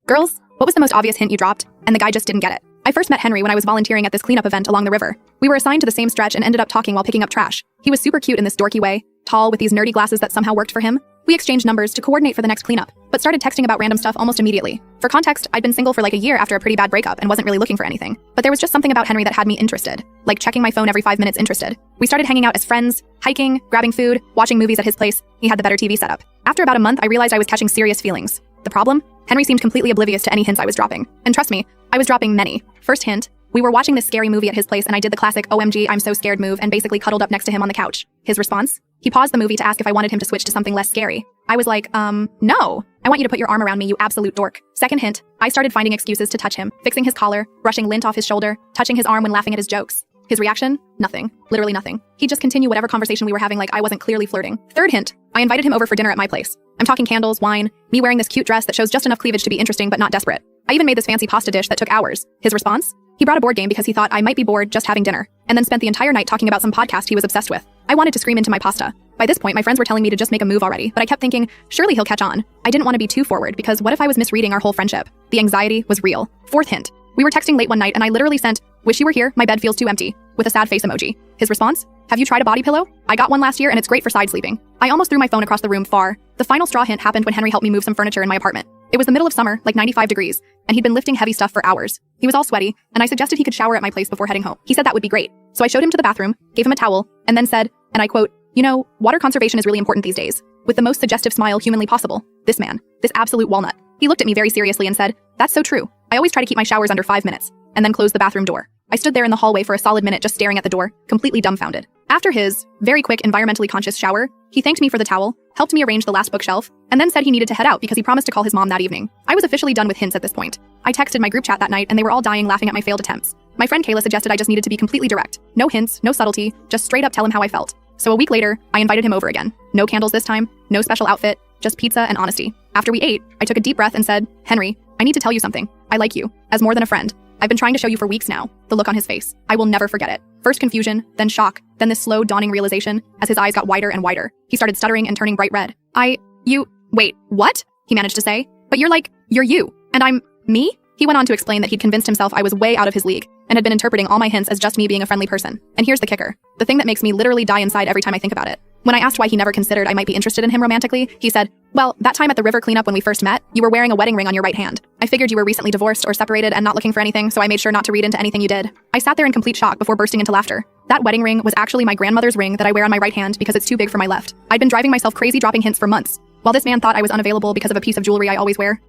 Girls, what was the most obvious hint you dropped? And the guy just didn't get it. I first met Henry when I was volunteering at this cleanup event along the river. We were assigned to the same stretch and ended up talking while picking up trash. He was super cute in this dorky way, tall with these nerdy glasses that somehow worked for him. We exchanged numbers to coordinate for the next cleanup, but started texting about random stuff almost immediately. For context, I'd been single for like a year after a pretty bad breakup and wasn't really looking for anything. But there was just something about Henry that had me interested, like checking my phone every 5 minutes interested. We started hanging out as friends, hiking, grabbing food, watching movies at his place. He had the better TV setup. After about a month, I realized I was catching serious feelings. The problem? Henry seemed completely oblivious to any hints I was dropping. And trust me, I was dropping many. First hint, we were watching this scary movie at his place and I did the classic OMG I'm so scared move and basically cuddled up next to him on the couch. His response? He paused the movie to ask if I wanted him to switch to something less scary. I was like, no. I want you to put your arm around me, you absolute dork. Second hint, I started finding excuses to touch him, fixing his collar, brushing lint off his shoulder, touching his arm when laughing at his jokes. His reaction? Nothing. Literally nothing. He'd just continue whatever conversation we were having like I wasn't clearly flirting. Third hint, I invited him over for dinner at my place. I'm talking candles, wine, me wearing this cute dress that shows just enough cleavage to be interesting but not desperate. I even made this fancy pasta dish that took hours. His response? He brought a board game because he thought I might be bored just having dinner, and then spent the entire night talking about some podcast he was obsessed with. I wanted to scream into my pasta. By this point, my friends were telling me to just make a move already, but I kept thinking, surely he'll catch on. I didn't want to be too forward because what if I was misreading our whole friendship? The anxiety was real. Fourth hint, we were texting late one night and I literally sent, wish you were here, my bed feels too empty, with a sad face emoji. His response? Have you tried a body pillow? I got one last year and it's great for side sleeping. I almost threw my phone across the room far. The final straw hint happened when Henry helped me move some furniture in my apartment. It was the middle of summer, like 95 degrees, and he'd been lifting heavy stuff for hours. He was all sweaty, and I suggested he could shower at my place before heading home. He said that would be great. So I showed him to the bathroom, gave him a towel, and then said, and I quote, you know, water conservation is really important these days. With the most suggestive smile humanly possible. This man, this absolute walnut. He looked at me very seriously and said, that's so true. I always try to keep my showers under 5 minutes, and then close the bathroom door. I stood there in the hallway for a solid minute just staring at the door, completely dumbfounded. After his very quick, environmentally conscious shower, he thanked me for the towel, helped me arrange the last bookshelf, and then said he needed to head out because he promised to call his mom that evening. I was officially done with hints at this point. I texted my group chat that night and they were all dying laughing at my failed attempts. My friend Kayla suggested I just needed to be completely direct. No hints, no subtlety, just straight up tell him how I felt. So a week later, I invited him over again. No candles this time, no special outfit, just pizza and honesty. After we ate, I took a deep breath and said, Henry, I need to tell you something. I like you, as more than a friend. I've been trying to show you for weeks now. The look on his face. I will never forget it. First confusion, then shock, then this slow dawning realization as his eyes got wider and wider. He started stuttering and turning bright red. Wait, what? He managed to say. But you're you. And I'm, me? He went on to explain that he'd convinced himself I was way out of his league and had been interpreting all my hints as just me being a friendly person. And here's the kicker. The thing that makes me literally die inside every time I think about it. When I asked why he never considered I might be interested in him romantically, he said, well, that time at the river cleanup when we first met, you were wearing a wedding ring on your right hand. I figured you were recently divorced or separated and not looking for anything, so I made sure not to read into anything you did. I sat there in complete shock before bursting into laughter. That wedding ring was actually my grandmother's ring that I wear on my right hand because it's too big for my left. I'd been driving myself crazy dropping hints for months. While this man thought I was unavailable because of a piece of jewelry I always wear,